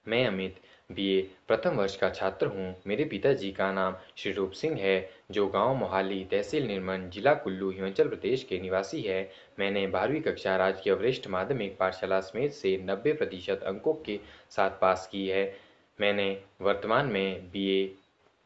मैं अमित बीए प्रथम वर्ष का छात्र हूँ। मेरे पिताजी का नाम श्री रूप सिंह है, जो गांव मोहाली, तहसील निरमन, जिला कुल्लू, हिमाचल प्रदेश के निवासी है। मैंने 12वीं कक्षा राजकीय वरिष्ठ माध्यमिक पाठशाला समेत से 90% अंकों के साथ पास की है। मैंने वर्तमान में बीए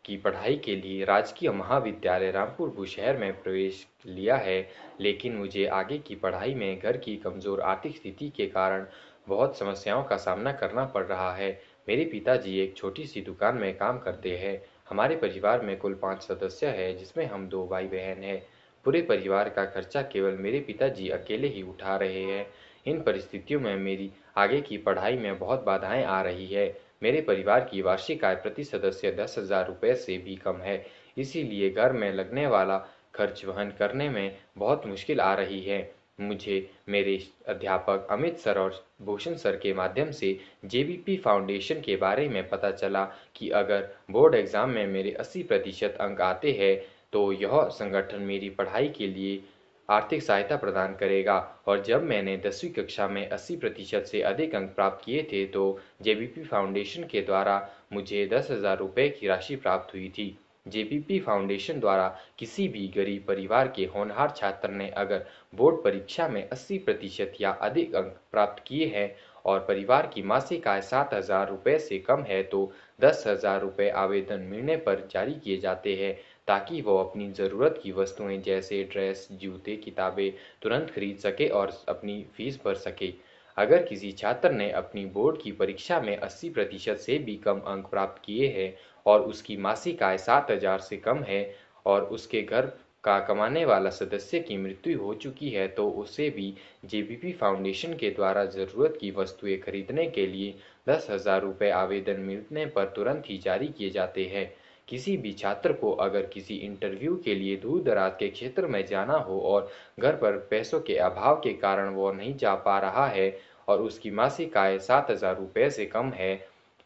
की पढ़ाई के लिए राजकीय महाविद्यालय रामपुर बुशहर में प्रवेश लिया है, लेकिन मुझे आगे की पढ़ाई में घर की कमज़ोर आर्थिक स्थिति के कारण बहुत समस्याओं का सामना करना पड़ रहा है। मेरे पिताजी एक छोटी सी दुकान में काम करते हैं। हमारे परिवार में कुल 5 सदस्य हैं, जिसमें हम 2 भाई बहन हैं। पूरे परिवार का खर्चा केवल मेरे पिताजी अकेले ही उठा रहे हैं। इन परिस्थितियों में मेरी आगे की पढ़ाई में बहुत बाधाएं आ रही है। मेरे परिवार की वार्षिक आय प्रति सदस्य 10,000 रुपये से भी कम है, इसीलिए घर में लगने वाला खर्च वहन करने में बहुत मुश्किल आ रही है। मुझे मेरे अध्यापक अमित सर और भूषण सर के माध्यम से जेबीपी फाउंडेशन के बारे में पता चला कि अगर बोर्ड एग्ज़ाम में मेरे 80% अंक आते हैं तो यह संगठन मेरी पढ़ाई के लिए आर्थिक सहायता प्रदान करेगा। और जब मैंने 10वीं कक्षा में 80% से अधिक अंक प्राप्त किए थे तो जेबीपी फाउंडेशन के द्वारा मुझे 10,000 रुपये की राशि प्राप्त हुई थी। जेबीपी फाउंडेशन द्वारा किसी भी गरीब परिवार के होनहार छात्र ने अगर बोर्ड परीक्षा में 80% या अधिक अंक प्राप्त किए हैं और परिवार की मासिक आय 7,000 रुपये से कम है तो 10,000 रुपये आवेदन मिलने पर जारी किए जाते हैं, ताकि वो अपनी ज़रूरत की वस्तुएं जैसे ड्रेस, जूते, किताबें तुरंत खरीद सके और अपनी फीस भर सके। अगर किसी छात्र ने अपनी बोर्ड की परीक्षा में 80% से भी कम अंक प्राप्त किए हैं और उसकी मासिक आय 7,000 से कम है और उसके घर का कमाने वाला सदस्य की मृत्यु हो चुकी है तो उसे भी जेबीपी फाउंडेशन के द्वारा ज़रूरत की वस्तुएं खरीदने के लिए 10,000 रुपये आवेदन मिलने पर तुरंत ही जारी किए जाते हैं। किसी भी छात्र को अगर किसी इंटरव्यू के लिए दूर दराज के क्षेत्र में जाना हो और घर पर पैसों के अभाव के कारण वो नहीं जा पा रहा है और उसकी मासिक आय 7,000 रुपये से कम है,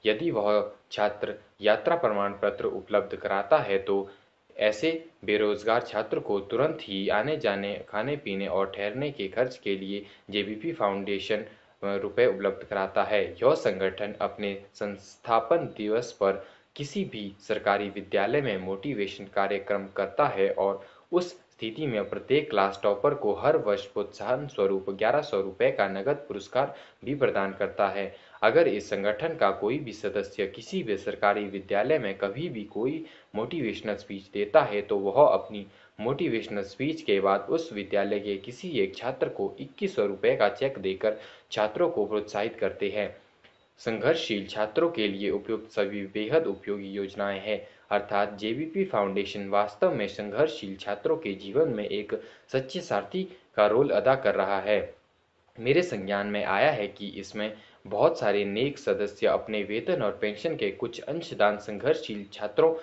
यदि वह छात्र यात्रा प्रमाण पत्र उपलब्ध कराता है तो ऐसे बेरोजगार छात्र को तुरंत ही आने जाने, खाने पीने और ठहरने के खर्च के लिए जेबीपी फाउंडेशन रुपए उपलब्ध कराता है। यह संगठन अपने संस्थापन दिवस पर किसी भी सरकारी विद्यालय में मोटिवेशन कार्यक्रम करता है और उस स्थिति में प्रत्येक क्लास टॉपर को हर वर्ष प्रोत्साहन स्वरूप 1100 रुपये का नगद पुरस्कार भी प्रदान करता है। अगर इस संगठन का कोई भी सदस्य किसी भी सरकारी विद्यालय में कभी भी कोई मोटिवेशनल स्पीच देता है तो वह अपनी मोटिवेशनल स्पीच के बाद उस विद्यालय के किसी एक छात्र को 2100 रुपये का चेक देकर छात्रों को प्रोत्साहित करते हैं। संघर्षशील छात्रों के लिए उपयुक्त सभी बेहद उपयोगी योजनाएं हैं, अर्थात जेबीपी फाउंडेशन वास्तव में संघर्षशील छात्रों के जीवन में एक सच्चे सारथी का रोल अदा कर रहा है। मेरे संज्ञान में आया है कि इसमें बहुत सारे नेक सदस्य अपने वेतन और पेंशन के कुछ अंशदान संघर्षशील छात्रों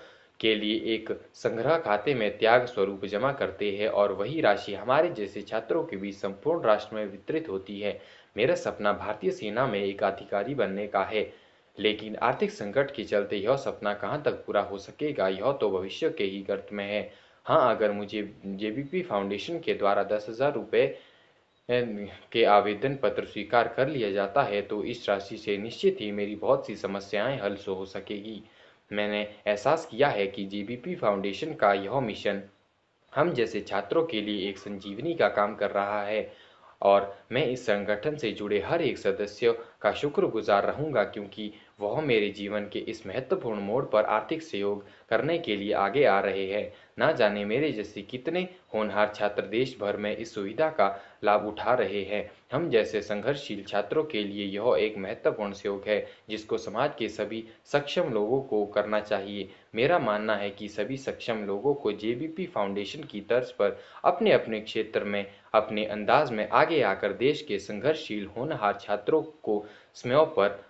के लिए एक संग्रह खाते में त्याग स्वरूप जमा करते हैं और वही राशि हमारे जैसे छात्रों के बीच संपूर्ण राष्ट्र में वितरित होती है। मेरा सपना भारतीय सेना में एक अधिकारी बनने का है, लेकिन आर्थिक संकट के चलते यह सपना कहाँ तक पूरा हो सकेगा, यह तो भविष्य के ही गर्त में है। हाँ, अगर मुझे जेबीपी फाउंडेशन के द्वारा 10,000 रुपये के आवेदन पत्र स्वीकार कर लिया जाता है तो इस राशि से निश्चित ही मेरी बहुत सी समस्याएं हल हो सकेगी। मैंने एहसास किया है कि जेबीपी फाउंडेशन का यह मिशन हम जैसे छात्रों के लिए एक संजीवनी का काम कर रहा है और मैं इस संगठन से जुड़े हर एक सदस्य का शुक्रगुजार रहूंगा, क्योंकि वह मेरे जीवन के इस महत्वपूर्ण मोड़ पर आर्थिक सहयोग करने के लिए आगे आ रहे हैं। ना जाने मेरे जैसे कितने होनहार छात्र देश भर में इस सुविधा का लाभ उठा रहे हैं। हम जैसे संघर्षशील छात्रों के लिए यह एक महत्वपूर्ण सहयोग है, जिसको समाज के सभी सक्षम लोगों को करना चाहिए। मेरा मानना है कि सभी सक्षम लोगों को जेबीपी फाउंडेशन की तर्ज पर अपने अपने क्षेत्र में अपने अंदाज में आगे आकर देश के संघर्षशील होनहार छात्रों को समय पर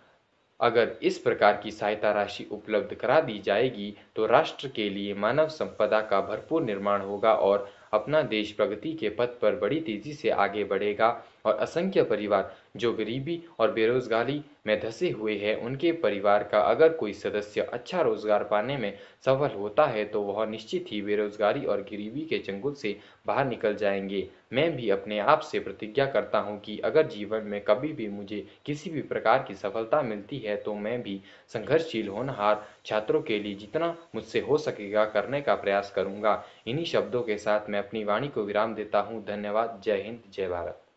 अगर इस प्रकार की सहायता राशि उपलब्ध करा दी जाएगी तो राष्ट्र के लिए मानव संपदा का भरपूर निर्माण होगा और अपना देश प्रगति के पथ पर बड़ी तेजी से आगे बढ़ेगा और असंख्य परिवार जो गरीबी और बेरोजगारी में धंसे हुए हैं, उनके परिवार का अगर कोई सदस्य अच्छा रोजगार पाने में सफल होता है तो वह निश्चित ही बेरोजगारी और गरीबी के चंगुल से बाहर निकल जाएंगे। मैं भी अपने आप से प्रतिज्ञा करता हूँ कि अगर जीवन में कभी भी मुझे किसी भी प्रकार की सफलता मिलती है तो मैं भी संघर्षशील होनहार छात्रों के लिए जितना मुझसे हो सकेगा करने का प्रयास करूंगा। इन्हीं शब्दों के साथ मैं अपनी वाणी को विराम देता हूँ। धन्यवाद। जय हिंद, जय भारत।